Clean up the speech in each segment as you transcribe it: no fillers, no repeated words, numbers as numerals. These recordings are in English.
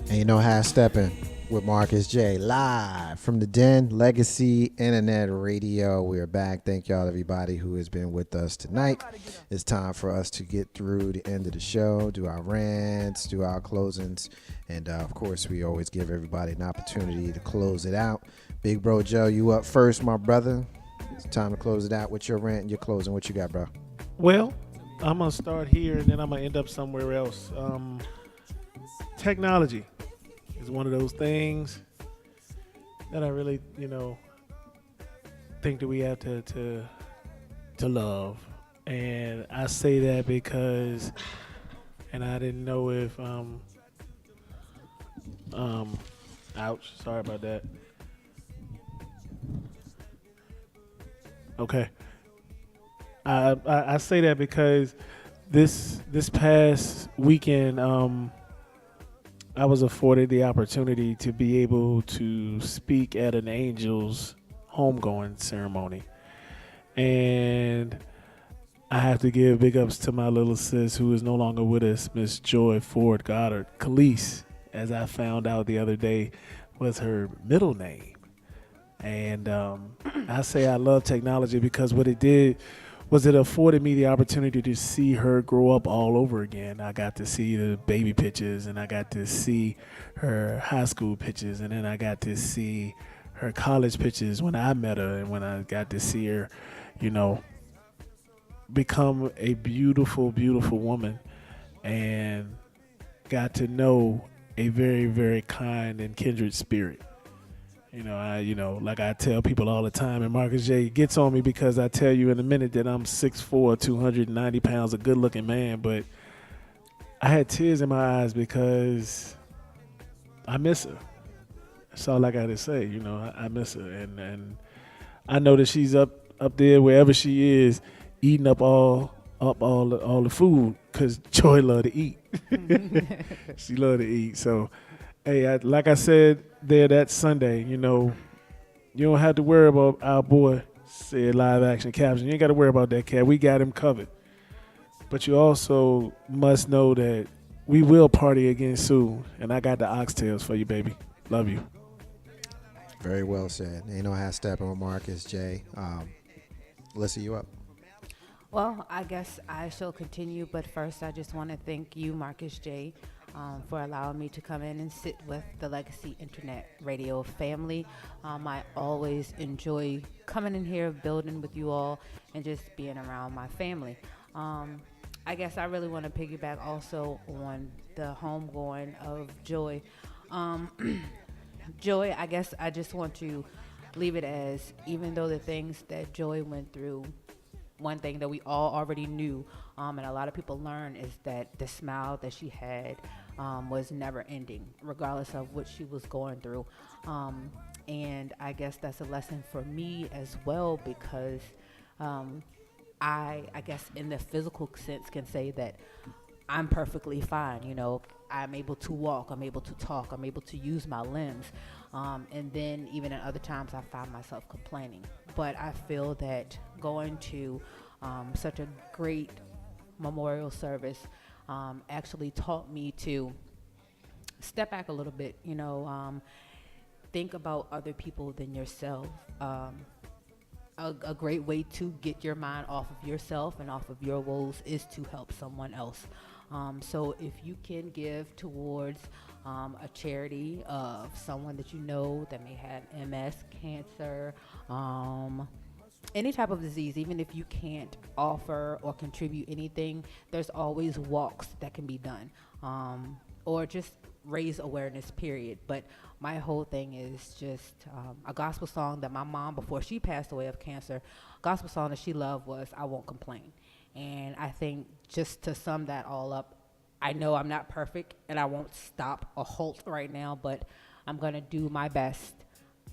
Ain't no half stepping with Marcus J. Live from the Den, Legacy Internet Radio. We're back. Thank y'all, everybody who has been with us tonight. It's time for us to get through the end of the show, do our rants, do our closings, and of course, we always give everybody an opportunity to close it out. Big Bro Joe, you up first, my brother. It's time to close it out with your rant and your closing. What you got, bro? Well, I'm going to start here and then I'm going to end up somewhere else. Technology is one of those things that I really, think that we have to love. And I say that because, and I didn't know if, ouch, sorry about that. Okay. I say that because this past weekend, I was afforded the opportunity to be able to speak at an Angels homegoing ceremony. And I have to give big ups to my little sis who is no longer with us, Miss Joy Ford Goddard. Khalees, as I found out the other day, was her middle name. And I say I love technology because what it did was it afforded me the opportunity to see her grow up all over again. I got to see the baby pictures, and I got to see her high school pictures, and then I got to see her college pictures when I met her, and when I got to see her, become a beautiful, beautiful woman, and got to know a very, very kind and kindred spirit. Like I tell people all the time, and Marcus J gets on me because I tell you in a minute that I'm 6'4", 290 pounds, a good-looking man, but I had tears in my eyes because I miss her. That's all I got to say. I miss her, and I know that she's up there wherever she is, eating up all the food because Joy love to eat. She love to eat, so. Hey, like I said there that Sunday, you don't have to worry about our boy, said live action caption. You ain't got to worry about that cat. We got him covered. But you also must know that we will party again soon. And I got the oxtails for you, baby. Love you. Very well said. Ain't no half stepping with Marcus J. Alyssa, you up? Well, I guess I shall continue, but first I just want to thank you, Marcus J., for allowing me to come in and sit with the Legacy Internet Radio family. I always enjoy coming in here, building with you all, and just being around my family. I guess I really want to piggyback also on the homegoing of Joy. Joy, I guess I just want to leave it as, even though the things that Joy went through, one thing that we all already knew, and a lot of people learned, is that the smile that she had was never ending, regardless of what she was going through. And I guess that's a lesson for me as well, because I guess in the physical sense can say that I'm perfectly fine. I'm able to walk, I'm able to talk, I'm able to use my limbs. And then even at other times I find myself complaining. But I feel that going to such a great memorial service actually taught me to step back a little bit, think about other people than yourself. A great way to get your mind off of yourself and off of your woes is to help someone else. So if you can give towards a charity of someone that you know that may have MS, cancer, any type of disease, even if you can't offer or contribute anything, there's always walks that can be done, or just raise awareness, period. But my whole thing is just a gospel song that my mom, before she passed away of cancer, gospel song that she loved was I Won't Complain. And I think just to sum that all up, I know I'm not perfect and I won't stop or halt right now, but I'm going to do my best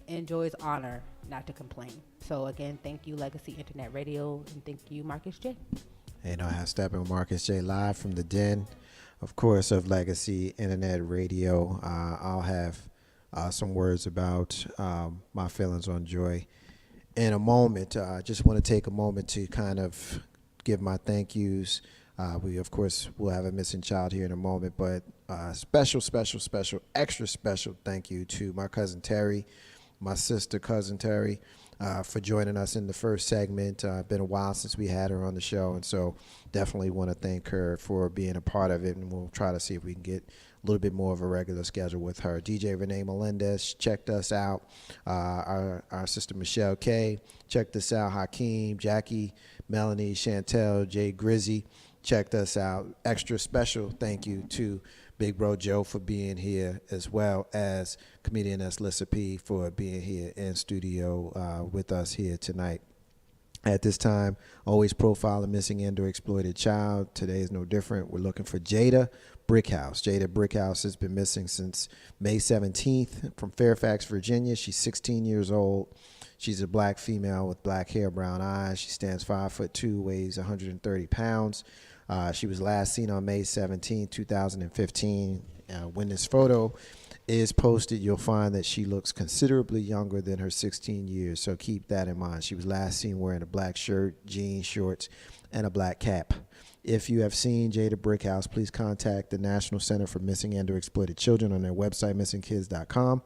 in Joy's honor not to complain. So again, thank you, Legacy Internet Radio, and thank you, Marcus J. Ain't no half stepping with Marcus J. Live from the Den, of course, of Legacy Internet Radio. I'll have some words about my feelings on Joy in a moment. I just want to take a moment to kind of give my thank yous. We, of course, will have a missing child here in a moment, but Special, extra special thank you to my cousin Terry, my sister cousin Terry, for joining us in the first segment. Been a while since we had her on the show, and so definitely want to thank her for being a part of it, and we'll try to see if we can get a little bit more of a regular schedule with her. DJ Renee Melendez checked us out. Our sister Michelle K checked us out. Hakeem, Jackie, Melanie, Chantel, Jay Grizzy checked us out. Extra special thank you to Big Bro Joe for being here, as well as comedian Lissa P for being here in studio with us here tonight. At this time, always profile a missing and or exploited child. Today is no different. We're looking for Jada Brickhouse. Jada Brickhouse has been missing since May 17th from Fairfax, Virginia. She's 16 years old. She's a black female with black hair, brown eyes. She stands 5'2", weighs 130 pounds. She was last seen on May 17, 2015. When this photo is posted, you'll find that she looks considerably younger than her 16 years, so keep that in mind. She was last seen wearing a black shirt, jeans, shorts, and a black cap. If you have seen Jada Brickhouse, please contact the National Center for Missing and or Exploited Children on their website, missingkids.com,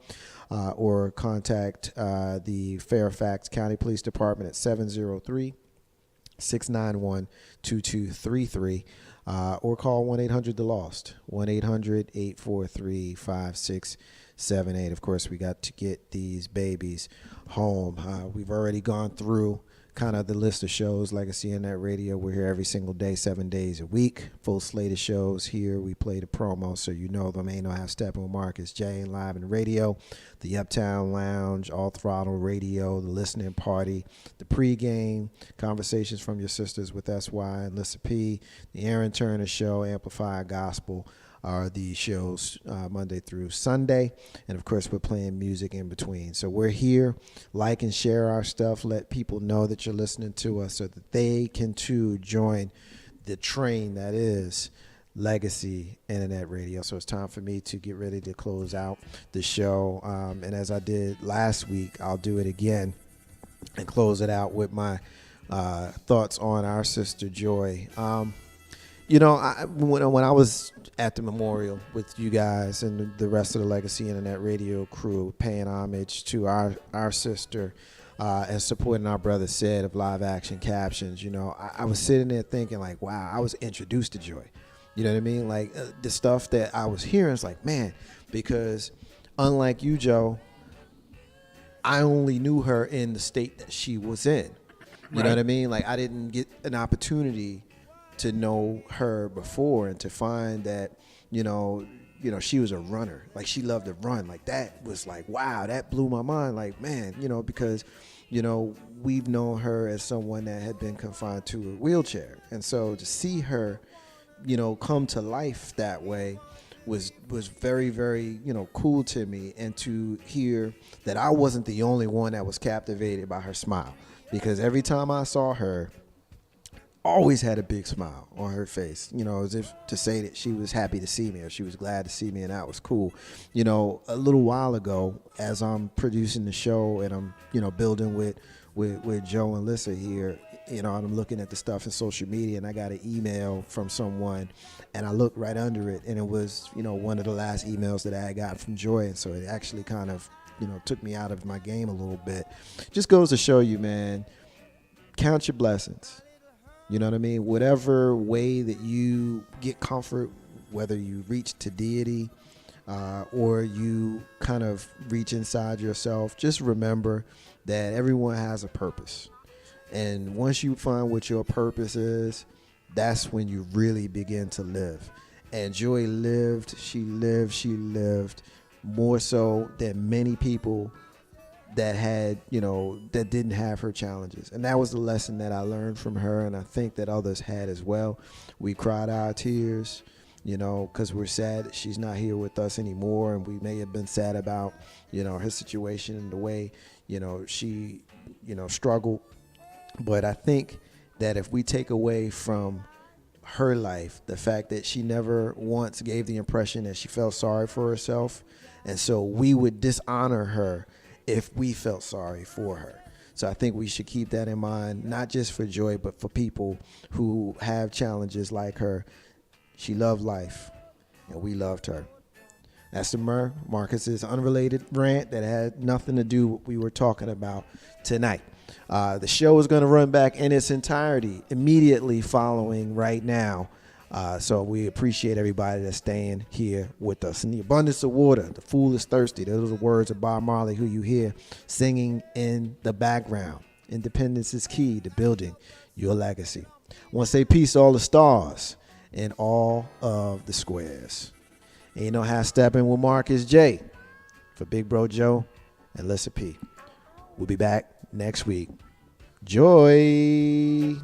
or contact the Fairfax County Police Department at 703-691-2233, or call 1-800-THE-LOST, 1-800-843-5678. Of course, we got to get these babies home. We've already gone through kind of the list of shows. Legacy Internet Radio, we're here every single day, 7 days a week. Full slate of shows here. We play the promo, so you know them. Ain't No Half Stepping with Marcus J. and Live in Radio, the Uptown Lounge, All Throttle Radio, the Listening Party, the pregame, Conversations from Your Sisters with SY and Lissa P, the Aaron Turner Show, Amplify Gospel are the shows Monday through Sunday. And, of course, we're playing music in between. So we're here. Like and share our stuff. Let people know that you're listening to us so that they can, too, join the train that is Legacy Internet Radio. So it's time for me to get ready to close out the show. And as I did last week, I'll do it again and close it out with my thoughts on our sister Joy. When I was at the memorial with you guys and the rest of the Legacy Internet Radio crew, paying homage to our sister and supporting our brother Sid of Live Action Captions, I was sitting there thinking like, wow, I was introduced to Joy. You know what I mean? Like the stuff that I was hearing is like, man, because unlike you, Joe, I only knew her in the state that she was in. You know what I mean? Like I didn't get an opportunity to know her before and to find that, she was a runner. Like she loved to run. Like that was like, wow, that blew my mind. Like, man, because, we've known her as someone that had been confined to a wheelchair. And so to see her, come to life that way was very, very, cool to me. And to hear that I wasn't the only one that was captivated by her smile, because every time I saw her, always had a big smile on her face, as if to say that she was happy to see me or she was glad to see me, and that was cool. A little while ago, as I'm producing the show and I'm, building with Joe and Lissa here, and I'm looking at the stuff in social media, and I got an email from someone, and I looked right under it, and it was, one of the last emails that I got from Joy, and so it actually kind of, took me out of my game a little bit. Just goes to show you, man, count your blessings. You know what I mean? Whatever way that you get comfort, whether you reach to deity or you kind of reach inside yourself, just remember that everyone has a purpose. And once you find what your purpose is, that's when you really begin to live. And Joy lived more so than many people that had, that didn't have her challenges. And that was the lesson that I learned from her, and I think that others had as well. We cried our tears, because we're sad that she's not here with us anymore, and we may have been sad about, her situation and the way, she, struggled. But I think that if we take away from her life the fact that she never once gave the impression that she felt sorry for herself, and so we would dishonor her if we felt sorry for her. So I think we should keep that in mind, not just for Joy, but for people who have challenges like her. She loved life. and we loved her. That's the Marcus's unrelated rant that had nothing to do with what we were talking about tonight. The show is going to run back in its entirety immediately following right now. So we appreciate everybody that's staying here with us. In the abundance of water, the fool is thirsty. Those are the words of Bob Marley, who you hear singing in the background. Independence is key to building your legacy. I want to say peace to all the stars and all of the squares. Ain't no half stepping with Marcus J. For Big Bro Joe and Lissa P. We'll be back next week. Joy.